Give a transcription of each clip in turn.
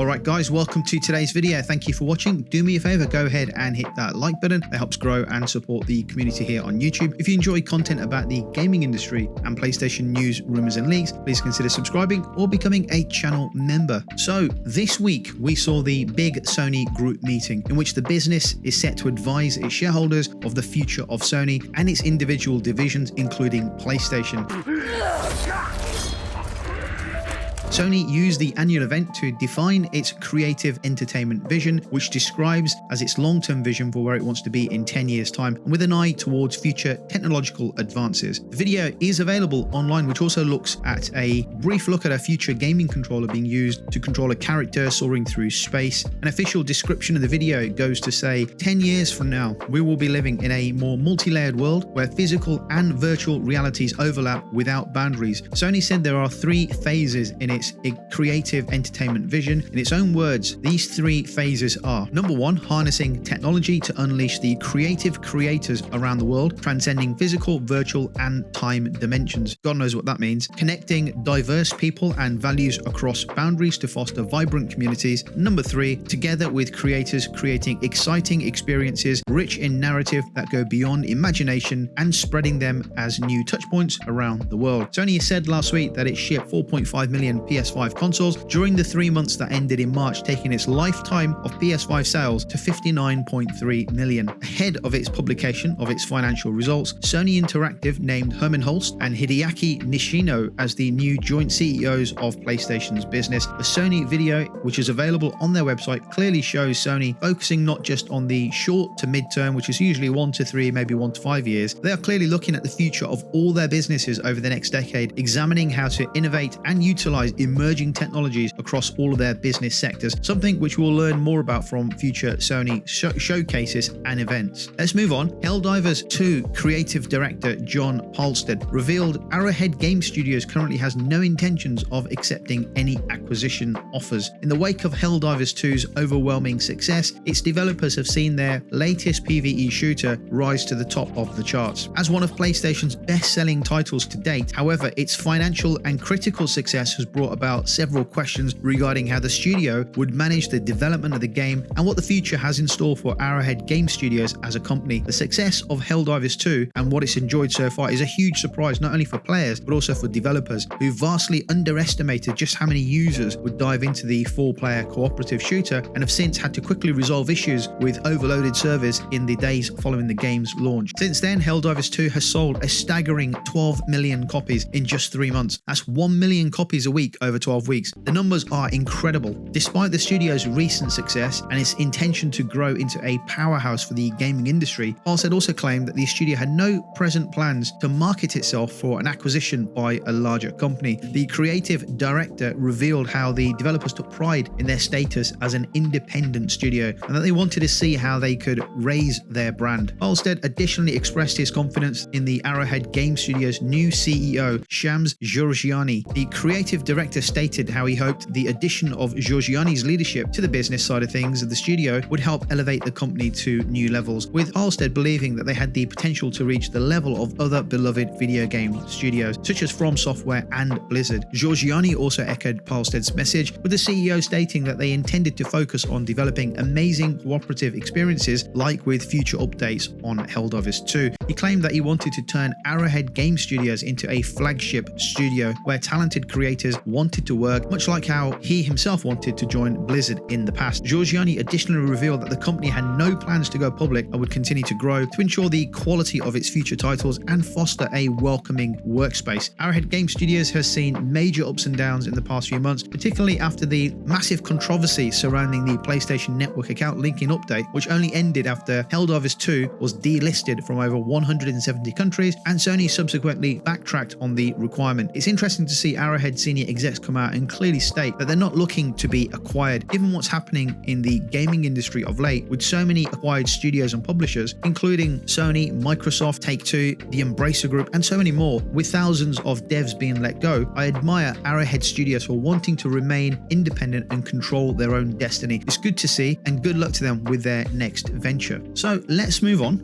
Alright guys, welcome to today's video. Thank you for watching. Do me a favor, go ahead and hit that like button. It helps grow and support the community here on YouTube. If you enjoy content about the gaming industry and PlayStation news, rumors and leaks, please consider subscribing or becoming a channel member. So this week we saw the big Sony group meeting in which the business is set to advise its shareholders of the future of Sony and its individual divisions, including PlayStation. Sony used the annual event to define its creative entertainment vision, which describes as its long-term vision for where it wants to be in 10 years' time, and with an eye towards future technological advances. The video is available online, which also looks at a brief look at a future gaming controller being used to control a character soaring through space. An official description of the video goes to say, 10 years from now, we will be living in a more multi-layered world where physical and virtual realities overlap without boundaries. Sony said there are 3 phases in its creative entertainment vision. In its own words, these 3 phases are: number 1, harnessing technology to unleash the creative creators around the world, transcending physical, virtual, and time dimensions. God knows what that means. Connecting diverse people and values across boundaries to foster vibrant communities. Number 3, together with creators, creating exciting experiences rich in narrative that go beyond imagination and spreading them as new touchpoints around the world. Sony said last week that it shipped 4.5 million PS5 consoles during the 3 months that ended in March, taking its lifetime of PS5 sales to 59.3 million. Ahead of its publication of its financial results, Sony Interactive named Herman Hulst and Hideaki Nishino as the new joint CEOs of PlayStation's business. The Sony video, which is available on their website, clearly shows Sony focusing not just on the short to mid-term, which is usually 1 to 3, maybe 1 to 5 years. They are clearly looking at the future of all their businesses over the next decade, examining how to innovate and utilize emerging technologies across all of their business sectors, something which we'll learn more about from future Sony showcases and events. Let's move on. Helldivers 2 creative director John Halstead revealed Arrowhead Game Studios currently has no intentions of accepting any acquisition offers. In the wake of Helldivers 2's overwhelming success, its developers have seen their latest PvE shooter rise to the top of the charts. As one of PlayStation's best-selling titles to date, however, its financial and critical success has brought about several questions regarding how the studio would manage the development of the game and what the future has in store for Arrowhead Game Studios as a company. The success of Helldivers 2 and what it's enjoyed so far is a huge surprise not only for players but also for developers, who vastly underestimated just how many users would dive into the 4-player cooperative shooter and have since had to quickly resolve issues with overloaded servers in the days following the game's launch. Since then, Helldivers 2 has sold a staggering 12 million copies in just 3 months. That's 1 million copies a week over 12 weeks. The numbers are incredible. Despite the studio's recent success and its intention to grow into a powerhouse for the gaming industry, Halstead also claimed that the studio had no present plans to market itself for an acquisition by a larger company. The creative director revealed how the developers took pride in their status as an independent studio and that they wanted to see how they could raise their brand. Halstead additionally expressed his confidence in the Arrowhead Game Studios' new CEO, Shams Georgiani. The creative director stated how he hoped the addition of Georgiani's leadership to the business side of things of the studio would help elevate the company to new levels, with Halstead believing that they had the potential to reach the level of other beloved video game studios such as From Software and Blizzard. Georgiani also echoed Halstead's message, with the CEO stating that they intended to focus on developing amazing cooperative experiences like with future updates on Helldivers 2. He claimed that he wanted to turn Arrowhead Game Studios into a flagship studio where talented creators wanted to work, much like how he himself wanted to join Blizzard in the past. Georgiani additionally revealed that the company had no plans to go public and would continue to grow to ensure the quality of its future titles and foster a welcoming workspace. Arrowhead Game Studios has seen major ups and downs in the past few months, particularly after the massive controversy surrounding the PlayStation Network account linking update, which only ended after Helldivers 2 was delisted from over 170 countries and Sony subsequently backtracked on the requirement. It's interesting to see Arrowhead senior execs come out and clearly state that they're not looking to be acquired, given what's happening in the gaming industry of late with so many acquired studios and publishers, including Sony, Microsoft, Take-Two, the Embracer Group, and so many more, with thousands of devs being let go. I admire Arrowhead Studios for wanting to remain independent and control their own destiny. It's good to see, and good luck to them with their next venture. So let's move on.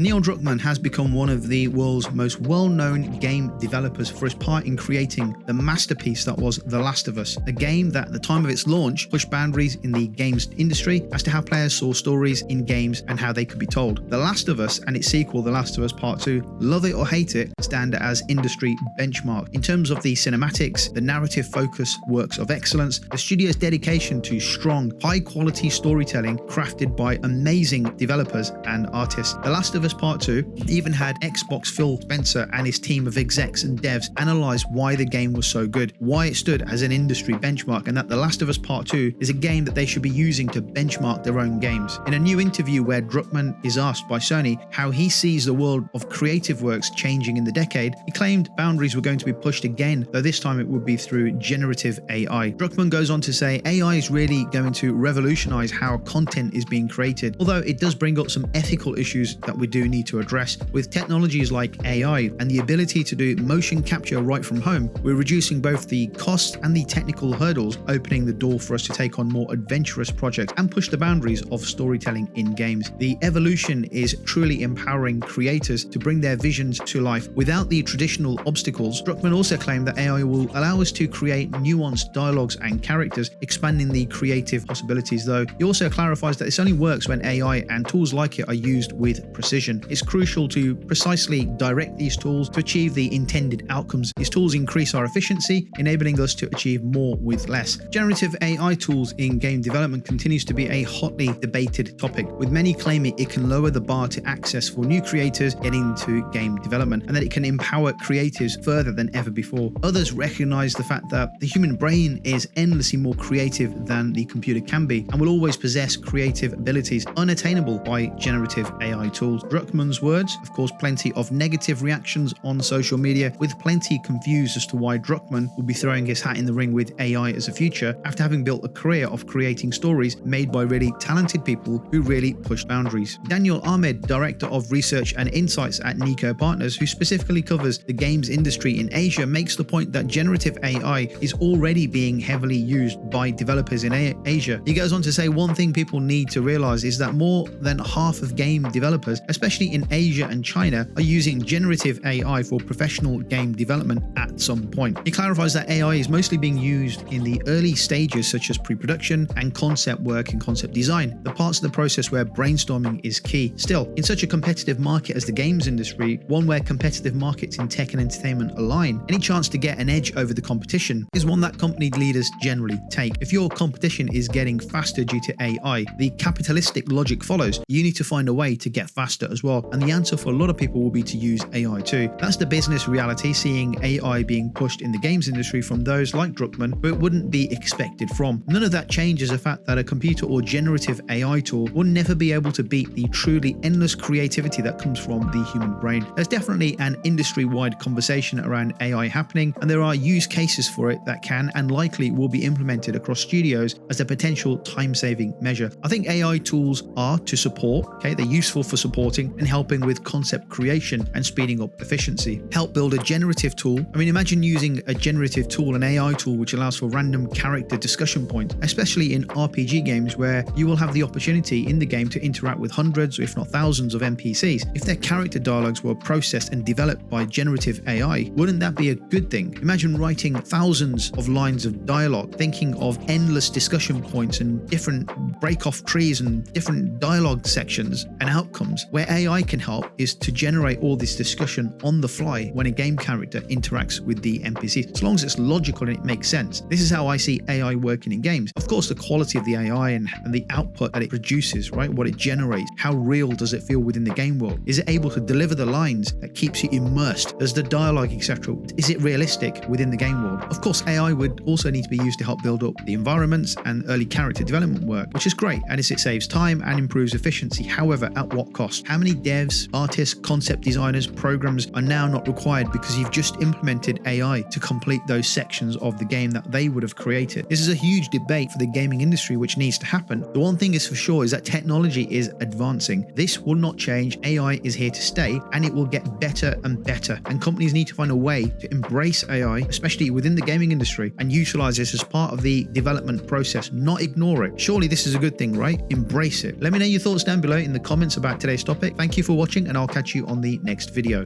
Neil Druckman has become one of the world's most well-known game developers for his part in creating the masterpiece that was The Last of Us, a game that at the time of its launch pushed boundaries in the games industry as to how players saw stories in games and how they could be told. The Last of Us and its sequel, The Last of Us Part 2, love it or hate it, stand as industry benchmark. In terms of the cinematics, the narrative focus works of excellence, the studio's dedication to strong, high-quality storytelling crafted by amazing developers and artists. The Last of Us Part 2 even had Xbox Phil Spencer and his team of execs and devs analyze why the game was so good, why it stood as an industry benchmark, and that The Last of Us Part 2 is a game that they should be using to benchmark their own games. In a new interview where Druckman is asked by Sony how he sees the world of creative works changing in the decade, he claimed boundaries were going to be pushed again, though this time it would be through generative AI. Druckman goes on to say AI is really going to revolutionize how content is being created, although it does bring up some ethical issues that we do need to address. With technologies like AI and the ability to do motion capture right from home, we're reducing both the cost and the technical hurdles, opening the door for us to take on more adventurous projects and push the boundaries of storytelling in games. The evolution is truly empowering creators to bring their visions to life without the traditional obstacles. Druckman also claimed that AI will allow us to create nuanced dialogues and characters, expanding the creative possibilities, though he also clarifies that this only works when AI and tools like it are used with precision. It's crucial to precisely direct these tools to achieve the intended outcomes. These tools increase our efficiency, enabling us to achieve more with less. Generative AI tools in game development continues to be a hotly debated topic, with many claiming it can lower the bar to access for new creators getting into game development, and that it can empower creatives further than ever before. Others recognize the fact that the human brain is endlessly more creative than the computer can be, and will always possess creative abilities unattainable by generative AI tools. Druckman's words, of course, plenty of negative reactions on social media, with plenty confused as to why Druckman will be throwing his hat in the ring with AI as a future after having built a career of creating stories made by really talented people who really push boundaries. Daniel Ahmed, Director of Research and Insights at Nico Partners, who specifically covers the games industry in Asia, makes the point that generative AI is already being heavily used by developers in Asia. He goes on to say one thing people need to realize is that more than half of game developers, especially in Asia and China, are using generative AI for professional game development at some point. He clarifies that AI is mostly being used in the early stages such as pre-production and concept work and concept design, the parts of the process where brainstorming is key. Still, in such a competitive market as the games industry, one where competitive markets in tech and entertainment align, any chance to get an edge over the competition is one that company leaders generally take. If your competition is getting faster due to AI, the capitalistic logic follows. You need to find a way to get faster as well, and the answer for a lot of people will be to use AI too. That's the business reality, seeing AI being pushed in the games industry from those like Druckman, who it wouldn't be expected from. None of that changes the fact that a computer or generative AI tool will never be able to beat the truly endless creativity that comes from the human brain. There's definitely an industry-wide conversation around AI happening, and there are use cases for it that can and likely will be implemented across studios as a potential time-saving measure. I think AI tools are to support, okay, they're useful for supporting and helping with concept creation and speeding up efficiency. Help build a generative tool. I mean, imagine using a generative tool, an AI tool, which allows for random character discussion points, especially in RPG games where you will have the opportunity in the game to interact with hundreds, if not thousands of NPCs. If their character dialogues were processed and developed by generative AI, wouldn't that be a good thing? Imagine writing thousands of lines of dialogue, thinking of endless discussion points and different break-off trees and different dialogue sections and outcomes. Where AI can help is to generate all this discussion on the fly when a game character interacts with the NPC, as long as it's logical and it makes sense. This is how I see AI working in games. Of course, the quality of the AI and the output that it produces, right? What it generates, how real does it feel within the game world? Is it able to deliver the lines that keeps you immersed? Does the dialogue, etc., is it realistic within the game world? Of course, AI would also need to be used to help build up the environments and early character development work, which is great, and it saves time and improves efficiency. However, at what cost? How many devs, artists, concept designers, programs are now not required because you've just implemented AI to complete those sections of the game that they would have created? This is a huge debate for the gaming industry which needs to happen. The one thing is for sure is that technology is advancing. This will not change. AI is here to stay, and it will get better and better, and companies need to find a way to embrace AI, especially within the gaming industry, and utilize this as part of the development process, not ignore it. Surely this is a good thing, right? Embrace it. Let me know your thoughts down below in the comments about today's topic. Thank you for watching, and I'll catch you on the next video.